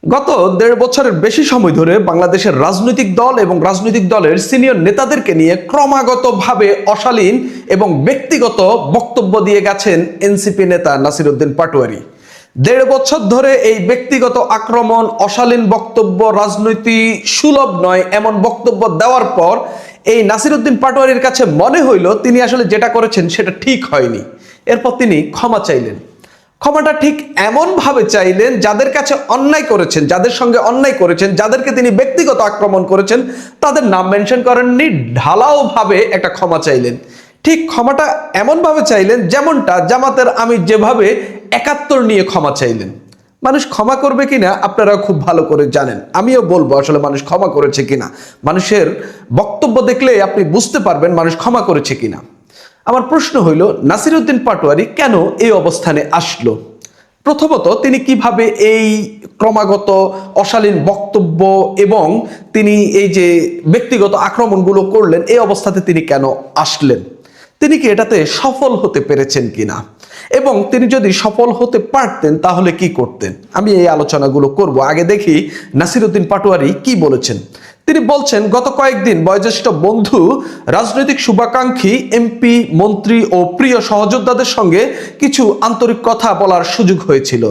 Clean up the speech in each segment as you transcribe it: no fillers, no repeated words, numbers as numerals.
গত ১.৫ বছরের বেশি সময় ধরে বাংলাদেশের রাজনৈতিক দল এবং রাজনৈতিক দলের সিনিয়র নেতাদেরকে নিয়ে ক্রমাগতভাবে অশালীন এবং ব্যক্তিগত বক্তব্য দিয়ে গেছেন এনসিপি নেতা নাসির উদ্দিন পাটোয়ারী। ১.৫ বছর ধরে এই ব্যক্তিগত আক্রমণ, অশালীন বক্তব্য, রাজনীতি সুলভ নয় এমন বক্তব্য দেওয়ার পর এই নাসির উদ্দিন পাটোয়ারীর কাছে মনে হইল তিনি আসলে যেটা করেছেন সেটা ঠিক হয়নি। এরপর তিনি ক্ষমা চাইলেন। ক্ষমাটা ঠিক এমন ভাবে চাইলেন, যাদের কাছে অন্যায় করেছেন, যাদের সঙ্গে অন্যায় করেছেন, যাদেরকে তিনি ব্যক্তিগত আক্রমণ করেছেন তাদের নাম মেনশন করেননি, ঢালাও ভাবে একটা ক্ষমা চাইলেন। ঠিক ক্ষমাটা এমন ভাবে চাইলেন যেমনটা জামাতের আমির যেভাবে ৭১ নিয়ে ক্ষমা চাইলেন। মানুষ ক্ষমা করবে কিনা আপনারা খুব ভালো করে জানেন, আমিও বলবো আসলে মানুষ ক্ষমা করেছে কিনা। মানুষের বক্তব্য দেখলে আপনি বুঝতে পারবেন মানুষ ক্ষমা করেছে কিনা। আমার প্রশ্ন হইল, নাসির উদ্দিন পাটোয়ারী কেন এই অবস্থানে আসলো? প্রথমত, তিনি কিভাবে এই ক্রমাগত অশালীন বক্তব্য এবং তিনি এই যে ব্যক্তিগত আক্রমণগুলো করলেন, এই অবস্থাতে তিনি কেন আসলেন? তিনি কি এটাতে সফল হতে পেরেছেন কিনা, এবং তিনি যদি সফল হতে পারতেন তাহলে কি করতেন? আমি এই আলোচনাগুলো করব। আগে দেখি নাসির উদ্দিন পাটোয়ারী কি বলেছেন। তিনি বলছেন, গত কয়েকদিন বয়োজ্যেষ্ঠ বন্ধু, রাজনৈতিক শুভাকাঙ্ক্ষী, এমপি, মন্ত্রী ও প্রিয় সহযোদ্ধাদের সঙ্গে কিছু আন্তরিক কথা বলার সুযোগ হয়েছিল।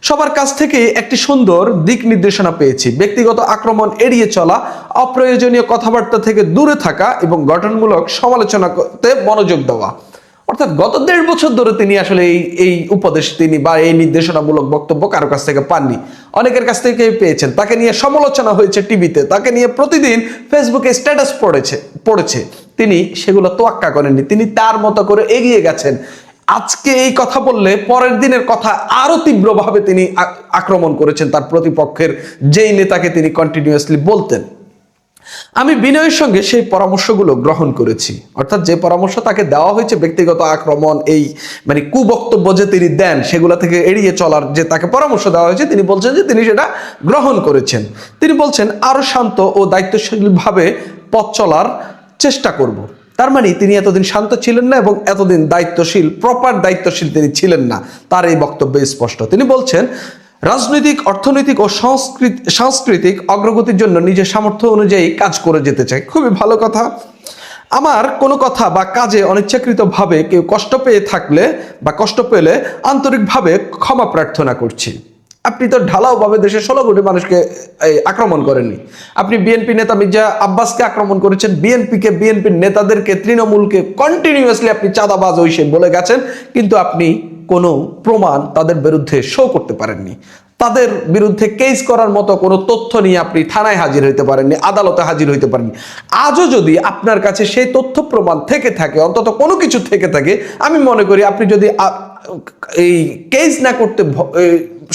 সবার কাছ থেকে একটি সুন্দর দিক নির্দেশনা পেয়েছি। ব্যক্তিগত আক্রমণ এড়িয়ে চলা, অপ্রয়োজনীয় কথাবার্তা থেকে দূরে থাকা এবং গঠনমূলক সমালোচনা করতে মনোযোগ দেওয়া। অর্থাৎ গত ১.৫ বছর ধরে তিনি আসলে এই উপদেশ তিনি বা এই নির্দেশনামূলক বক্তব্য কারো কাছ থেকে পাননি, অনেকের কাছ থেকে পেয়েছেন। তাকে নিয়ে সমালোচনা হয়েছে টিভিতে, তাকে নিয়ে প্রতিদিন ফেসবুকে স্ট্যাটাস পড়েছে। তিনি সেগুলো তোয়াক্কা করেননি, তিনি তার মতো করে এগিয়ে গেছেন। আজকে এই কথা বললে পরের দিনের কথা আরো তীব্রভাবে তিনি আক্রমণ করেছেন তার প্রতিপক্ষের যেই নেতাকে তিনি কন্টিনিউয়াসলি বলতেন। আমি বিনয়ের সঙ্গে সেই পরামর্শগুলো গ্রহণ করেছি। অর্থাৎ যে পরামর্শ তাকে দেওয়া হয়েছে, ব্যক্তিগত আক্রমণ, এই মানে কুবক্তব্য যে তিনি দেন সেগুলো থেকে এড়িয়ে চলার যে তাকে পরামর্শ দেওয়া হয়েছে, তিনি বলছেন যে তিনি সেটা গ্রহণ করেছেন। তিনি বলছেন আরো শান্ত ও দায়িত্বশীলভাবে পথ চলার চেষ্টা করব। তার মানে তিনি এতদিন শান্ত ছিলেন না এবং এতদিন দায়িত্বশীল, প্রপার দায়িত্বশীল তিনি ছিলেন না, তার এই বক্তব্যে স্পষ্ট। তিনি বলছেন, রাজনৈতিক, অর্থনৈতিক ও সাংস্কৃতিক অগ্রগতির জন্য নিজের সামর্থ্য অনুযায়ী কাজ করে যেতে চাই। খুবই ভালো কথা। আমার কোনো কথা বা কাজে অনিচ্ছাকৃতভাবে কেউ কষ্ট পেয়ে থাকলে বা কষ্ট পেলে আন্তরিকভাবে ক্ষমা প্রার্থনা করছি। আপনি তো ঢালাওভাবে দেশের ১৬ কোটি মানুষকে আক্রমণ করেননি। আপনি বিএনপি নেতা মির্জা আব্বাসকে আক্রমণ করেছেন, বিএনপির নেতাদেরকে, তৃণমূলকে কন্টিনিউয়াসলি আপনি চাঁদাবাজ ওইসে বলে গেছেন, কিন্তু আপনি কোনো প্রমাণ তাদের বিরুদ্ধে শো করতে পারেননি। তাদের বিরুদ্ধে কেস করার মতো কোনো তথ্য নিয়ে আপনি থানায় হাজির হইতে পারেননি, আদালতে হাজির হইতে পারেননি। আজও যদি আপনার কাছে সেই তথ্য প্রমাণ থেকে থাকে, অন্তত কোনো কিছু থেকে থাকে, আমি মনে করি আপনি যদি এই কেস না করতে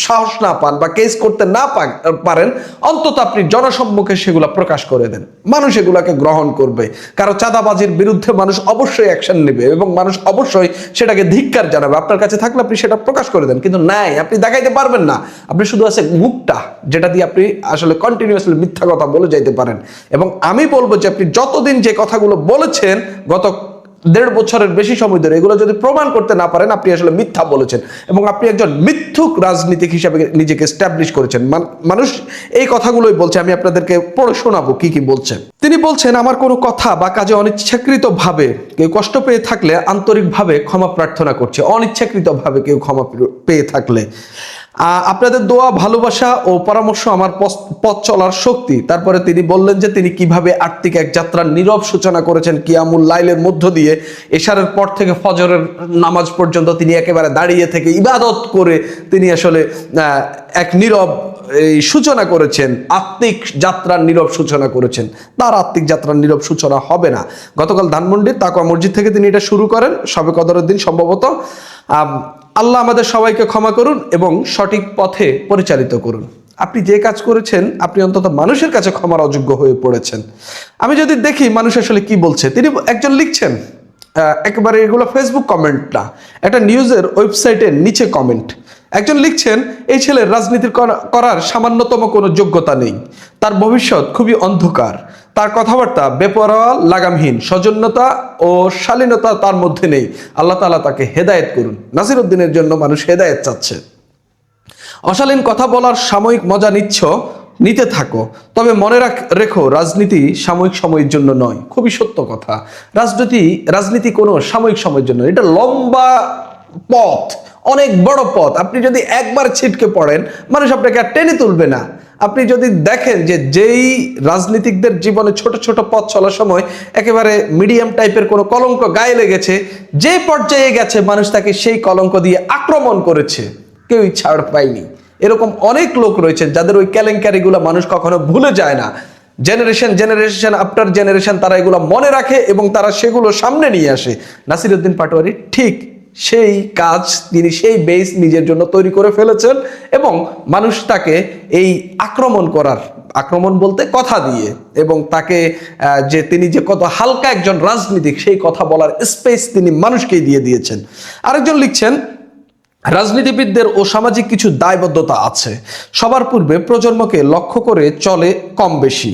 সাহস না পান বা কেস করতে না পারেন, অন্তত আপনি জনসম্মুখে সেগুলো প্রকাশ করে দেন। মানুষ এগুলাকে গ্রহণ করবে। কারো চাঁদাবাজির বিরুদ্ধে মানুষ অবশ্যই অ্যাকশন নেবে এবং মানুষ অবশ্যই সেটাকে ধিক্কার জানাবে। আপনার কাছে থাকলে আপনি সেটা প্রকাশ করে দেন, কিন্তু নাই, আপনি দেখাইতে পারবেন না। আপনি শুধু আছে মুখটা, যেটা দিয়ে আপনি আসলে কন্টিনিউয়াসলি মিথ্যা কথা বলে যাইতে পারেন। এবং আমি বলবো যে আপনি যতদিন যে কথাগুলো বলেছেন গত ১.৫ বছরের বেশি সময় ধরে, এগুলো যদি প্রমাণ করতে না পারেন আপনি আসলে মিথ্যা বলেছেন এবং আপনি একজন মিথ্যুক রাজনীতিক হিসাবে নিজেকে এস্টাবলিশ করেছেন। মানুষ এই কথাগুলোই বলছে, আমি আপনাদেরকে পড়ে শোনাবো কি কি বলছেন। তিনি বলছেন, আমার কোনো কথা বা কাজে অনিচ্ছাকৃতভাবে কেউ কষ্ট পেয়ে থাকলে আন্তরিকভাবে ক্ষমা প্রার্থনা করছে। অনিচ্ছাকৃতভাবে কেউ ক্ষমা পেয়ে থাকলে আপনাদের দোয়া, ভালোবাসা ও পরামর্শ আমার পথ চলার শক্তি। তারপরে তিনি বললেন যে তিনি কিভাবে আর্থিক এক যাত্রার নীরব সূচনা করেছেন, কিয়ামুল লাইলের মধ্য দিয়ে এশারের পর থেকে ফজরের নামাজ পর্যন্ত তিনি একেবারে দাঁড়িয়ে থেকে ইবাদত করে তিনি আসলে এক নীরব এই সূচনা করেছেন, আত্মিক যাত্রার নীরব সূচনা করেছেন। তার আত্মিক যাত্রার নীরব সূচনা হবে না। গতকাল ধানমন্ডির তাকওয়া মসজিদ থেকে তিনি এটা শুরু করেন, শবে কদরের দিন সম্ভবত। আল্লাহ আমাদের সবাইকে ক্ষমা করুন এবং সঠিক পথে পরিচালিত করুন। আপনি যে কাজ করেছেন, আপনি অন্তত মানুষের কাছে ক্ষমার অযোগ্য হয়ে পড়েছেন। আমি যদি দেখি মানুষ আসলে কি বলছে, তিনি একজন লিখছেন, একেবারে এগুলো ফেসবুক কমেন্ট না, একটা নিউজের ওয়েবসাইটের নিচে কমেন্ট। একজন লিখছেন, এই ছেলের রাজনীতি করার সামান্যতম কোনো যোগ্যতা নেই, তার ভবিষ্যৎ খুবই অন্ধকার, তার কথাবার্তা বেপরোয়া, লাগামহীন, সৌজন্যতা ও শালীনতা তার মধ্যে নেই। আল্লাহ তাআলা তাকে হেদায়েত করুন। নাসির উদ্দিনের জন্য মানুষ হেদায়েত চাচ্ছে। অশালীন কথা বলার সাময়িক মজা নিতে থাকো, তবে মনে রেখো রাজনীতি সাময়িক সময়ের জন্য নয়। খুবই সত্য কথা। রাজনীতি কোনো সাময়িক সময়ের জন্য, এটা লম্বা পথ, অনেক বড় পথ। আপনি যদি একবার ছিটকে পড়েন, মানুষ আপনাকে আর টেনে তুলবে না। আপনি যদি দেখেন যে যেই রাজনীতিকদের জীবনে ছোট ছোট পথ চলার সময় একেবারে মিডিয়াম টাইপের কোনো কলঙ্ক গায়ে লেগেছে, যে পর্যায়ে গেছে মানুষ তাকে সেই কলঙ্ক দিয়ে আক্রমণ করেছে, কেউই ছাড় পায়নি। এরকম অনেক লোক রয়েছে যাদের ওই কেলেঙ্কারিগুলো মানুষ কখনো ভুলে যায় না। জেনারেশন আফটার জেনারেশন তারা এগুলো মনে রাখে এবং তারা সেগুলো সামনে নিয়ে আসে। নাসিরউদ্দিন পাটোয়ারি ঠিক সেই কাজ, তিনি সেই বেস নিজের জন্য তৈরি করে ফেলেছেন এবং মানুষ তাকে এই আক্রমণ বলতে কথা দিয়ে, এবং তাকে যে তিনি যে কত হালকা একজন রাজনীতিক সেই কথা বলার স্পেস তিনি মানুষকেই দিয়ে দিয়েছেন। আরেকজন লিখছেন, রাজনীতিবিদদের ও সামাজিক কিছু দায়বদ্ধতা আছে, সবার পূর্বে প্রজন্মকে লক্ষ্য করে চলে কম বেশি।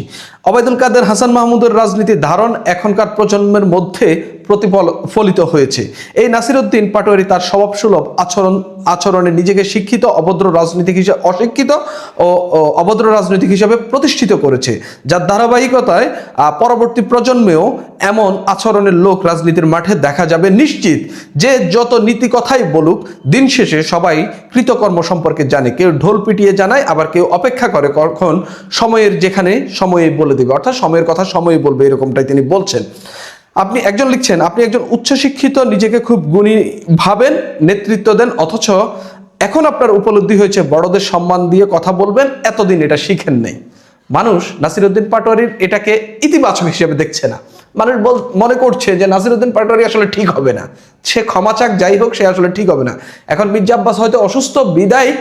ওবায়দুল কাদের, হাসান মাহমুদের রাজনীতির ধারণ এখনকার প্রজন্মের মধ্যে প্রতিফলিত হয়েছে। এই নাসিরউদ্দিন পাটোয়ারি তার স্বভাবসুলভ আচরণে নিজেকে শিক্ষিত অশিক্ষিত ও অভদ্র রাজনীতিক হিসেবে প্রতিষ্ঠিত করেছে, যার ধারাবাহিকতায় পরবর্তী প্রজন্মেও এমন আচরণের লোক রাজনীতির মাঠে দেখা যাবে নিশ্চিত। যে যত নীতি কথাই বলুক, দিন শেষে সবাই কৃতকর্ম সম্পর্কে জানে। কেউ ঢোল পিটিয়ে জানায়, আবার কেউ অপেক্ষা করে কখন সময়ের যেখানে সময়ে বলে দেবে, অর্থাৎ সময়ের কথা সময়ে বলবে, এরকমটাই তিনি বলছেন। আপনি একজন লিখছেন, আপনি একজন উচ্চশিক্ষিত, নিজেকে খুব গুণী ভাবেন, নেতৃত্ব দেন, অথচ এখন আপনার উপলব্ধি হয়েছে বড়দের সম্মান দিয়ে কথা বলবেন, এতদিন এটা শিখেন নেই। মানুষ নাসিরউদ্দিন পাটোয়ারির এটাকে ইতিবাচক হিসেবে দেখছে না। মানুষ মনে করছে যে নাসিরউদ্দিন পাটোয়ারি আসলে ঠিক হবে না, সে ক্ষমা চাক যাই হোক, সে আসলে ঠিক হবে না। এখন মির্জা আব্বাস হয়তো অসুস্থ বিদায়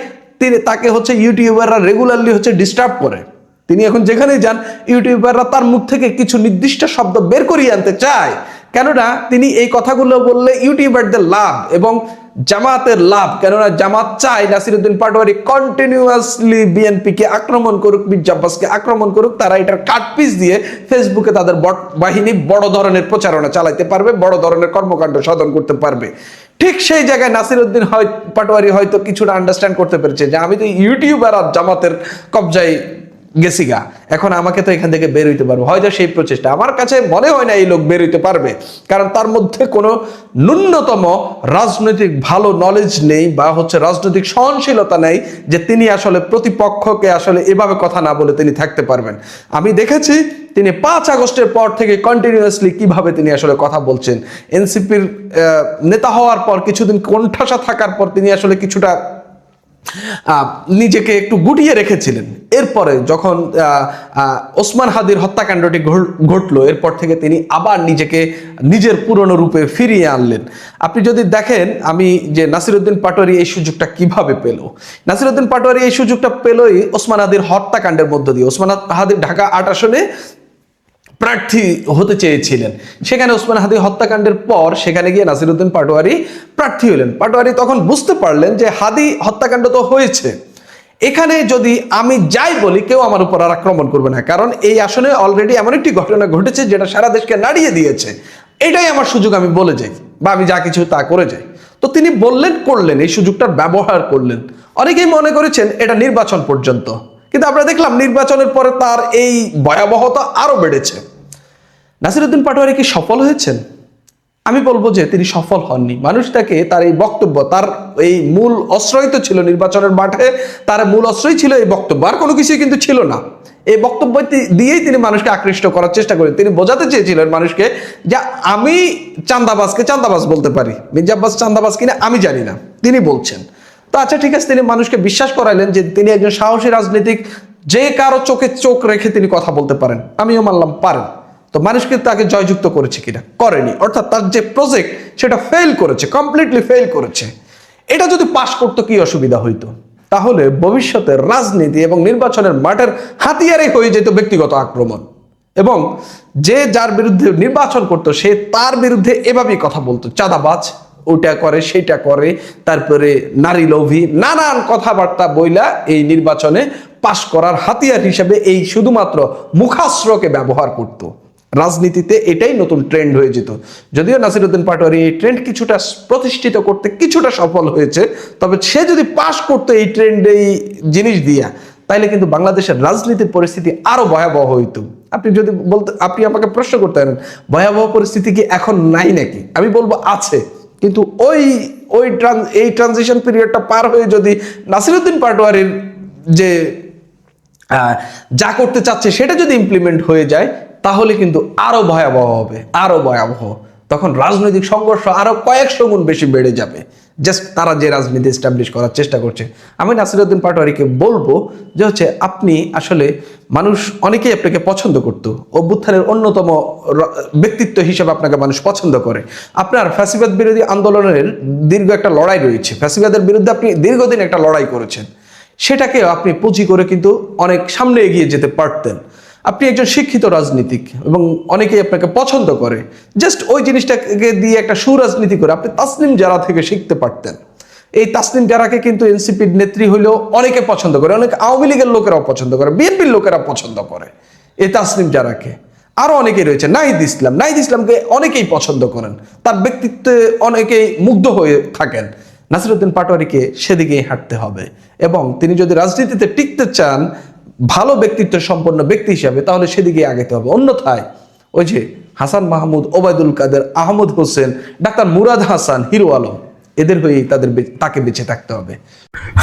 তাকে ইউটিউবাররা রেগুলারলি ডিস্টার্ব করে। তিনি এখন যেখানেই যান, ইউটিউবাররা তার মুখ থেকে কিছু নির্দিষ্ট শব্দ বের করিয়ে আনতে চায়। কেননা তিনি এই কথাগুলো বললে ইউটিউবারদের লাভ এবং জামাতের লাভ। কেননা জামাত চায় নাসিরউদ্দিন পাটোয়ারি কন্টিনিউয়াসলি বিএনপিকে আক্রমণ করুক, মির্জা আব্বাসকে আক্রমণ করুক। তারা এটার কাটপিস দিয়ে ফেসবুকে তাদের বাহিনী বড় ধরনের প্রচারণা চালাইতে পারবে, বড় ধরনের কর্মকাণ্ড সাধন করতে পারবে। ঠিক সেই জায়গায় নাসিরউদ্দিন পাটোয়ারি হয়তো কিছুটা আন্ডারস্ট্যান্ড করতে পেরেছে যে আমি তো ইউটিউবার আর জামাতের কবজায় গেছি গা, এখন আমাকে তো এখান থেকে বের হইতে পারবো। হয়তো সেই প্রচেষ্টা, আমার কাছে মনে হয় না এই লোক বের হইতে পারবে, কারণ তার মধ্যে কোনো ন্যূনতম রাজনৈতিক ভালো নলেজ নেই বা রাজনৈতিক সহনশীলতা নেই যে তিনি আসলে প্রতিপক্ষকে আসলে এভাবে কথা না বলে তিনি থাকতে পারবেন। আমি দেখেছি তিনি 5 আগস্টের পর থেকে কন্টিনিউয়াসলি কিভাবে তিনি আসলে কথা বলছেন। এনসিপির নেতা হওয়ার পর কিছুদিন কোণঠাসা থাকার পর তিনি আসলে কিছুটা নিজেকে একটু গুটিয়ে রেখেছিলেন। এরপরে যখন ওসমান হাদির হত্যাকাণ্ডটি ঘটলো, এরপর থেকে তিনি আবার নিজেকে নিজের পুরনো রূপে ফিরিয়ে আনলেন। আপনি যদি দেখেন আমি যে নাসিরউদ্দিন পাটোয়ারি এই সুযোগটা কিভাবে পেল, নাসিরউদ্দিন পাটোয়ারি এই সুযোগটা পেলই ওসমান হাদির হত্যাকাণ্ডের মধ্য দিয়ে। ওসমান হাদির ঢাকা 8 আসনে প্রার্থী হতে চেয়েছিলেন, সেখানে ওসমান হাদি হত্যাকাণ্ডের পর সেখানে গিয়ে নাসিরউদ্দিন পাটোয়ারি প্রার্থী হলেন। পাটোয়ারি তখন বুঝতে পারলেন যে হাদি হত্যাকাণ্ড তো হয়েছে, এখানে যদি আমি যাই বলি কেউ আমার উপর আর আক্রমণ করবে না, কারণ এই আসনে অলরেডি এমন একটি ঘটনা ঘটেছে যেটা সারা দেশকে নাড়িয়ে দিয়েছে। এটাই আমার সুযোগ, আমি বলে যাই বা আমি যা কিছু তা করে যাই। তো তিনি করলেন, এই সুযোগটার ব্যবহার করলেন। অনেকেই মনে করেছেন এটা নির্বাচন পর্যন্ত, কিন্তু আমরা দেখলাম নির্বাচনের পরে তার এই ভয়াবহতা আরো বেড়েছে। নাসিরউদ্দিন পাটোয়ারি কি সফল হয়েছেন? আমি বলবো যে তিনি সফল হননি। মানুষ তাকে তার এই বক্তব্য, তার এই মূল অস্ত্রই তো ছিল নির্বাচনের মাঠে, তার মূল অস্ত্রই ছিল এই বক্তব্য, আর কোনো কিছুই কিন্তু ছিল না। এই বক্তব্য দিয়েই তিনি মানুষকে আকৃষ্ট করার চেষ্টা করেন। তিনি বোঝাতে চেয়েছিলেন মানুষকে যে আমি চাঁদাবাজকে চাঁদাবাজ বলতে পারি, মির্জা আব্বাস চাঁদাবাজ কিনা আমি জানি না, তিনি বলছেন। তো আচ্ছা ঠিক আছে, তিনি মানুষকে বিশ্বাস করাইলেন যে তিনি একজন সাহসী রাজনীতিক, যে কারো চোখে চোখ রেখে তিনি কথা বলতে পারেন। আমিও মানলাম পারেন। তো মানুষকে তাকে জয়যুক্ত করেছে কিনা? করেনি। অর্থাৎ তার যে প্রজেক্ট সেটা ফেল করেছে, কমপ্লিটলি ফেল করেছে। এটা যদি পাশ করতো কি অসুবিধা হইতো? তাহলে ভবিষ্যতে রাজনীতি এবং নির্বাচনের মাঠের হাতিয়ারই হয়ে যেত ব্যক্তিগত আক্রমণ, এবং যে যার বিরুদ্ধে নির্বাচন করতো সে তার বিরুদ্ধে এভাবেই কথা বলতো, চাঁদাবাজ, ওটা করে সেটা করে, তারপরে নারী লোভী, নানান কথাবার্তা বইলা এই নির্বাচনে পাশ করার হাতিয়ার হিসেবে এই শুধুমাত্র মুখাস্ত্রকে ব্যবহার করত। রাজনীতিতে এটাই নতুন ট্রেন্ড হয়ে যেত। যদিও নাসিরউদ্দিন পাটোয়ারি এই ট্রেন্ড কিছুটা প্রতিষ্ঠিত করতে কিছুটা সফল হয়েছে, তবে সে যদি পাশ করতো এই ট্রেন্ড এই জিনিস দিয়া, তাইলে কিন্তু বাংলাদেশের রাজনীতির পরিস্থিতি আরো ভয়াবহ হইতো। আপনি যদি বলতে, আপনি আমাকে প্রশ্ন করতে পারেন ভয়াবহ পরিস্থিতি কি এখন নাই নাকি, আমি বলবো আছে, কিন্তু এই ট্রানজিশন পিরিয়ডটা পার হয়ে যদি নাসিরউদ্দিন পাটোয়ারির যে যা করতে চাচ্ছে সেটা যদি ইমপ্লিমেন্ট হয়ে যায়, তাহলে কিন্তু আরো ভয়াবহ হবে, আরো ভয়াবহ। তখন রাজনৈতিক সংঘর্ষ আরো কয়েকশো গুণ বেশি বেড়ে যাবে, জাস্ট তারা যে রাজনীতি এস্টাবলিশ করার চেষ্টা করছে। আমি নাসিরউদ্দিন পাটোয়ারিকে বলবো যে হচ্ছে, আপনি আসলে মানুষ অনেকেই আপনাকে পছন্দ করতো, অভ্যুত্থানের অন্যতম ব্যক্তিত্ব হিসেবে আপনাকে মানুষ পছন্দ করে। আপনার ফ্যাসিবাদ বিরোধী আন্দোলনের দীর্ঘ একটা লড়াই রয়েছে, ফ্যাসিবাদের বিরুদ্ধে আপনি দীর্ঘদিন একটা লড়াই করেছেন, সেটাকে আপনি পুঁজি করে কিন্তু অনেক সামনে এগিয়ে যেতে পারতেন। আপনি একজন শিক্ষিত রাজনীতিক এবং অনেকেই আপনাকে পছন্দ করে, জাস্ট ওই জিনিসটাকে দিয়ে একটা সুরাজনীতি করে আপনি তাসনিম জারা থেকে শিখতে পারতেন। এই তাসনিম জারাকে কিন্তু এনসিপির নেত্রী হলেও অনেকে পছন্দ করে, অনেক আওয়ামী লীগের লোকেরাও পছন্দ করে, বিএনপির লোকেরা পছন্দ করে এই তাসনিম জারাকে। আরো অনেকেই রয়েছে, নাহিদ ইসলামকে অনেকেই পছন্দ করেন, তার ব্যক্তিত্বে অনেকেই মুগ্ধ হয়ে থাকেন। নাসিরউদ্দিন পাটোয়ারিকে সেদিকেই হাঁটতে হবে, এবং তিনি যদি রাজনীতিতে টিকতে চান ভালো ব্যক্তিত্ব সম্পন্ন ব্যক্তি হিসাবে, তাহলে সেদিকে আগাতে হবে। অন্যথায় ওই যে হাসান মাহমুদ, ওবায়দুল কাদের, আহমদ হোসেন, ডাক্তার মুরাদ হাসান, হিরো আলম, এদের হয়েই তাকে বেঁচে থাকতে হবে।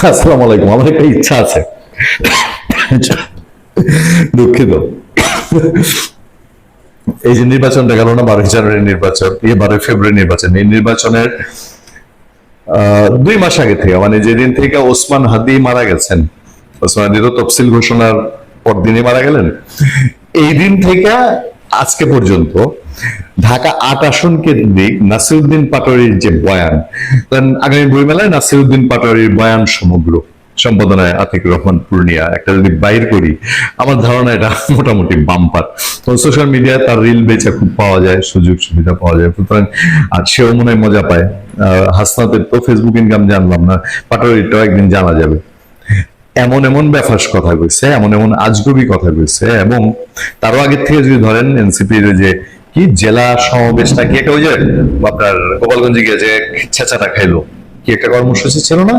আসসালামু আলাইকুম। আমার একটা ইচ্ছা আছে, দুঃখিত। এই যে নির্বাচনটা গেল না, 12 জানুয়ারি নির্বাচন, 12 ফেব্রুয়ারি নির্বাচন, এই নির্বাচনের 2 মাস আগে থেকে, মানে যেদিন থেকে ওসমান হাদি মারা গেছেন, ওসমান হাদি তো তফসিল ঘোষণার পর দিনই মারা গেলেন, এই দিন থেকে আজকে পর্যন্ত ঢাকা 8 আসন কেন্দ্রিক নাসিরউদ্দিন পাটোয়ারির যে বয়ান, আগামী বইমেলায় নাসিরউদ্দিন পাটোয়ারির বয়ান সমগ্র সম্পাদনায় আতিকুর রহমান পূর্ণিয়া, একটা যদি বাইর করি, আমার ধারণা এটা মোটামুটি বাম্পার। তো সোশ্যাল মিডিয়ায় তার রিল বেচা খুব পাওয়া যায়, সুযোগ সুবিধা পাওয়া যায়, সুতরাং আর সেও মনে হয় মজা পায়। হাসনাতের তো ফেসবুক ইনকাম জানলাম না, পাটোয়ারিটাও একদিন জানা যাবে। এমন এমন বেফাস কথা কইছে, এমন এমন আজগুবি কথা কইছে, এবং তারও আগের থেকে যদি ধরেন এনসিপির যে কি জেলা সমাবেশটা কি একটা, ওই যে আপনার গোপালগঞ্জে গিয়ে যে ছেঁচাটা খাইলো, কি একটা কর্মসূচি ছিল না,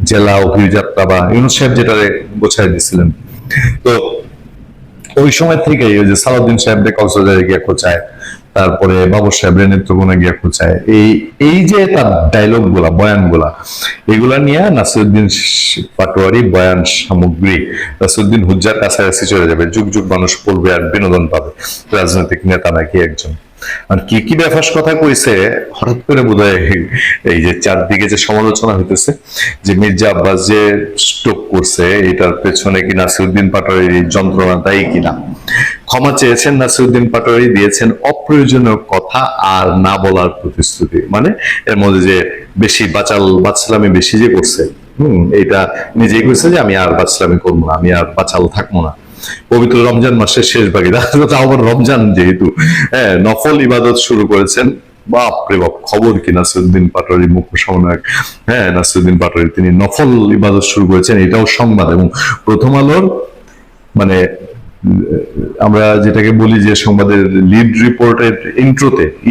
জেলা অভিযাত্রা বা ইউনুস সাহেব যেটা গোছায় দিছিলেন, তো ওই সময় থেকেই ওই যে সালাউদ্দিন সাহেবদের কক্সবাজারে গিয়ে খোঁচায়, তারপরে বাবর সাহেবের নেত্রকোনা গিয়া খোঁচায়, এই যে তার ডায়লগ গুলা, বয়ান গুলা, এগুলা নিয়ে নাসিরউদ্দিন পাটোয়ারি বয়ান সামগ্রী নাসিরউদ্দিন হুজ্জার কাছাকাছি চলে যাবে, যুগ যুগ মানুষ পড়বে আর বিনোদন পাবে। রাজনৈতিক নেতা নাকি একজন, আর কি কি বেফাস কথা কইছে, হঠাৎ করে বোধহয় এই যে চারদিকে যে সমালোচনা হইতেছে যে মির্জা আব্বাস যে স্ট্রোক করছে, এটার পেছনে কি নাসিরউদ্দিন পাটোয়ারির যন্ত্রণা দায়ী কিনা। ক্ষমা চেয়েছেন নাসিরউদ্দিন পাটোয়ারি, দিয়েছেন অপ্রয়োজনীয় কথা আর না বলার প্রতিশ্রুতি, মানে এর মধ্যে যে বেশি বাচালামি বেশি যে করছে, এটা নিজেই কইছে যে আমি আর বাচালামি করবো না, আমি আর বাচাল থাকবো না। পবিত্র রমজান মাসের শেষ ভাগে, আবার রমজান যেহেতু, নফল ইবাদত শুরু করেছেন। বাপরে বাপ, খবর কি নাসিরউদ্দিন পাটোয়ারি মুখ্য সমন্বয়ক, নাসিরউদ্দিন পাটোয়ারি তিনি নফল ইবাদত শুরু করেছেন, এটাও সংবাদ। এবং প্রথম আলোর, মানে আমরা যেটাকে বলি যে সংবাদের লিড রিপোর্টের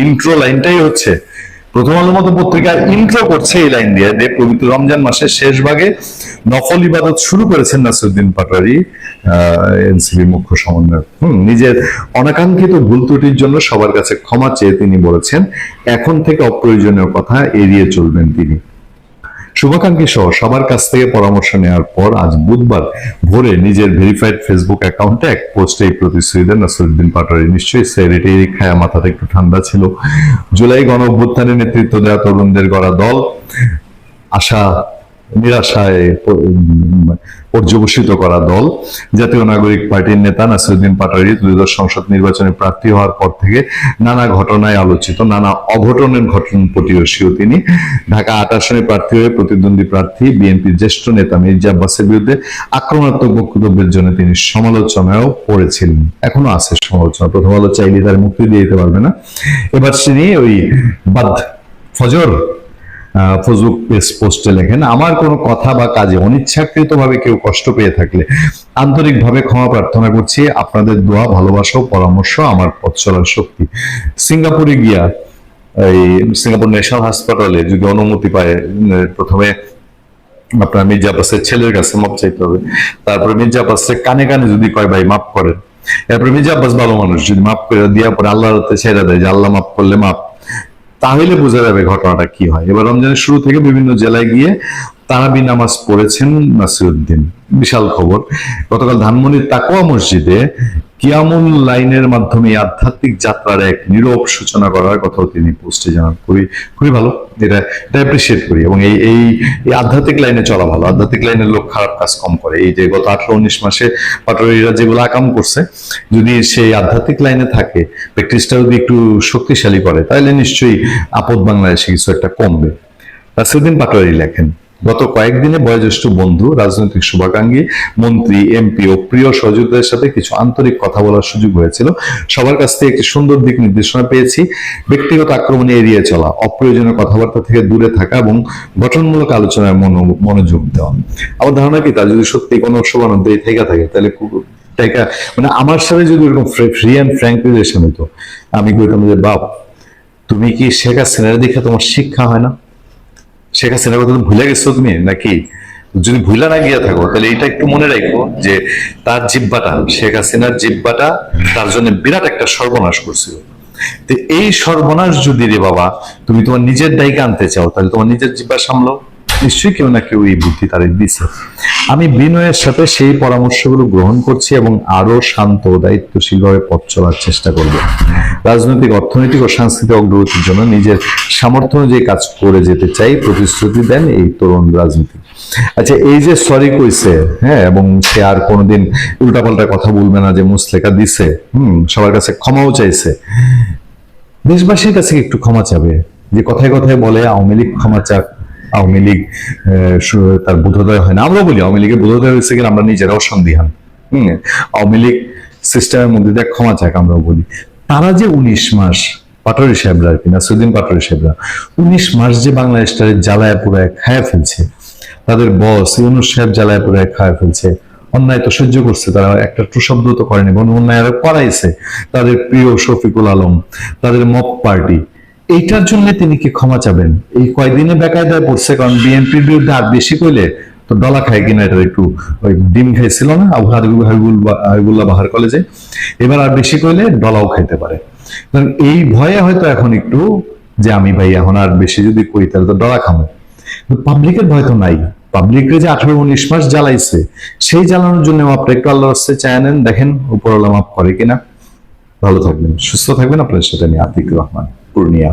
ইন্ট্রো লাইনটাই হচ্ছে, প্রথম আলোর মতো পত্রিকার ইন্ট্রো করছে এই লাইন দিয়ে, যে পবিত্র রমজান মাসের শেষ ভাগে নফল ইবাদত শুরু করেছেন নাসিরউদ্দিন পাটোয়ারি, এনসিপি মুখ্য সমন্বয়ক। নিজের অনাকাঙ্ক্ষিত ভুল ত্রুটির জন্য সবার কাছে ক্ষমা চেয়ে তিনি বলেছেন, এখন থেকে অপ্রয়োজনীয় কথা এড়িয়ে চলবেন তিনি। শুভাকাঙ্ক্ষী সহ সবার কাছ থেকে পরামর্শ নেওয়ার পর আজ বুধবার ভোরে নিজের ভেরিফাইড ফেসবুক অ্যাকাউন্টে এক পোস্টে এই প্রতিশ্রুতি দেন নাসিরউদ্দিন পাটোয়ারি। নিশ্চয়ই সেক্রেটারি খায়া মাথাটা একটু ঠান্ডা ছিল। জুলাই গণ অভ্যুত্থানে নেতৃত্ব দেওয়া তরুণদের গড়া দল আশা নিরাশায় পর্যবসিত করা দল জাতীয় নাগরিক পার্টির নেতা নাসিরউদ্দিন পাটোয়ারি ত্রয়োদশ সংসদ নির্বাচনে প্রার্থী হওয়ার পর থেকে নানা ঘটনায় আলোচিত, নানা অঘটনের ঘটনপটিও তিনি। ঢাকা 8 আসনে প্রার্থী হয়ে প্রতিদ্বন্দ্বী প্রার্থী বিএনপির জ্যেষ্ঠ নেতা মির্জা আব্বাসের বিরুদ্ধে আক্রমণাত্মক বক্তব্যের জন্য তিনি সমালোচনায়ও পড়েছিলেন, এখনো আছে সমালোচনা। প্রথম আলো চাইলে তার মুক্তি দিয়ে দিতে পারবে না। এবার তিনি ওই বাদ ফজর ফেসবুক পেজ পোস্টে লেখেন, আমার কোনো কথা বা কাজে অনিচ্ছাকৃতভাবে কেউ কষ্ট পেয়ে থাকলে আন্তরিকভাবে ক্ষমা প্রার্থনা করছি। আপনাদের দোয়া, ভালোবাসা ও পরামর্শ আমার পথ চলার শক্তি। সিঙ্গাপুরে গিয়া এই সিঙ্গাপুর ন্যাশনাল হাসপাতালে যদি অনুমতি পায়, প্রথমে আপনার মির্জা আব্বাসের ছেলের কাছে মাপ চাইতে হবে, তারপরে মির্জা আব্বাসের কানে কানে যদি কয় ভাই মাফ করেন, এরপরে মির্জা আব্বাস ভালো মানুষ, যদি মাফ করে দিয়া পরে আল্লাহর হাতে ছেড়ে দেয় যে আল্লাহ মাফ করলে মাফ, তাহলে বোঝা যাবে ঘটনাটা কি হয়। এবার রমজানের শুরু থেকে বিভিন্ন জেলায় গিয়ে তারাবি নামাজ পড়েছেন নাসিরউদ্দিন, বিশাল খবর। গতকাল ধানমন্ডির তাকওয়া মসজিদে কিয়ামুল লাইনের মাধ্যমে এই আধ্যাত্মিক যাত্রার এক নীরব সূচনা করার কথাও তিনি পোস্টে জানান। খুবই খুবই ভালো, এটা অ্যাপ্রিসিয়েট করি। এবং এই এই এই আধ্যাত্মিক লাইনে চলা ভালো, আধ্যাত্মিক লাইনের লোক খারাপ কাজ কম করে। এই যে গত 18-19 মাসে পাটোয়ারিরা যেগুলো আকাম করছে, যদি সেই আধ্যাত্মিক লাইনে থাকে, প্র্যাকটিসটা যদি একটু শক্তিশালী করে, তাহলে নিশ্চয়ই আপদ বাংলাদেশে কিছু একটা কমবে। নাসিরউদ্দিন পাটোয়ারি লেখেন, গত কয়েকদিনে বয়োজ্যেষ্ঠ বন্ধু, রাজনৈতিক শুভাকাঙ্ক্ষী, মন্ত্রী, এমপি ও প্রিয় সহযোগীদের সাথে কিছু আন্তরিক কথা বলার সুযোগ হয়েছিল। সবার কাছ থেকে একটি সুন্দর দিক নির্দেশনা পেয়েছি। ব্যক্তিগত আক্রমণে এড়িয়ে চলা, অপ্রয়োজনীয় কথাবার্তা থেকে দূরে থাকা এবং গঠনমূলক আলোচনায় মনোযোগ দেওয়া। আমার ধারণা কি, তার যদি সত্যি কোনো শোভানন্দ এই থেকে থাকে, তাহলে মানে আমার সাথে যদি এরকম ফ্রি অ্যান্ড ফ্র্যাঙ্ক রিলেশন হতো, আমি কইতাম যে বাপ, তুমি কি শেখ হাসিনার দেখে তোমার শিক্ষা হয় না? শেখ হাসিনার কথা ভুলে গেছো তুমি নাকি? যদি ভুলে না গিয়ে থাকো, তাহলে এটা একটু মনে রাখো যে তার জিব্বাটা, শেখ হাসিনার জিব্বাটা তার জন্য বিরাট একটা সর্বনাশ করছিল। তো এই সর্বনাশ যদি রে বাবা তুমি তোমার নিজের দায়কে আনতে চাও, তাহলে তোমার নিজের জিব্বা সামলাও। নিশ্চয়ই কেউ না কেউ এই বুদ্ধি তাদের দিছে। আমি বিনয়ের সাথে সেই পরামর্শগুলো গ্রহণ করছি এবং আরো শান্ত ও দায়িত্বশীলভাবে পথ চলার চেষ্টা করব। রাজনৈতিক, অর্থনৈতিক ও সাংস্কৃতিক অগ্রগতির জন্য নিজের সামর্থ্য অনুযায়ী কাজ করে যেতে চাই, প্রতিশ্রুতি দেন এই তরুণ রাজনীতি। আচ্ছা, এই যে সরি কইছে, হ্যাঁ, এবং সে আর কোনোদিন উল্টাপাল্টা কথা বলবে না, যে মুসলেখা দিছে, সবার কাছে ক্ষমাও চাইছে, দেশবাসীর কাছে একটু ক্ষমা চাবে। যে কথায় কথায় বলে আওয়ামী লীগ ক্ষমা চাক, আওয়ামী লীগ তার বোধোদয় হয় না। আমরা বলি আওয়ামী লীগের বোধোদয় হয়েছে কিনা আমরা নিজেরাও সন্দিহান। আওয়ামী লীগ সিস্টেমের মধ্যে দেখ ক্ষমা চাক আমরাও বলি। তারা যে 19 মাস, পাটোয়ারি সাহেবরা আর কি, নাসিরউদ্দিন পাটোয়ারি সাহেবরা 19 মাস যে বাংলাদেশটারে জ্বালায় পুরায় খায়া ফেলছে, তাদের বস ইউনূস সাহেব জ্বালায় পুরায় খায়া ফেলছে, অন্যায় তো সহ্য করছে, তারা একটা টু শব্দ তো করেনি, বরং অন্যায় আরো করাইছে। তাদের প্রিয় শফিকুল আলম, তাদের মপ পার্টি, এইটার জন্য তিনি কি ক্ষমা চাবেন? এই কয়দিনে বেকায়দায় পড়ছে, কারণ বিএনপির বিরুদ্ধে আর বেশি কইলে তো ডলা খায় কিনা, এটা একটু ওই ডিম খাইছিল না হাবিবুল্লাহ বাহার কলেজে, এবার আর বেশি কইলে ডলাও খাইতে পারে। এই ভয়ে হয়তো এখন একটু, যে আমি ভাই এখন আর বেশি যদি কই তাহলে তো ডলা খামো। পাবলিকের ভয় তো নাই। পাবলিকরে যে 18-19 মাস জ্বালাইছে, সেই জ্বালানোর জন্য মাপটা একটু আল্লাহর কাছে চায় নেন, দেখেন উপরওয়ালা মাপ করে কিনা। ভালো থাকবেন, সুস্থ থাকবেন। আপনার সাথে আমি আতিক রহমান, পূর্ণিয়া।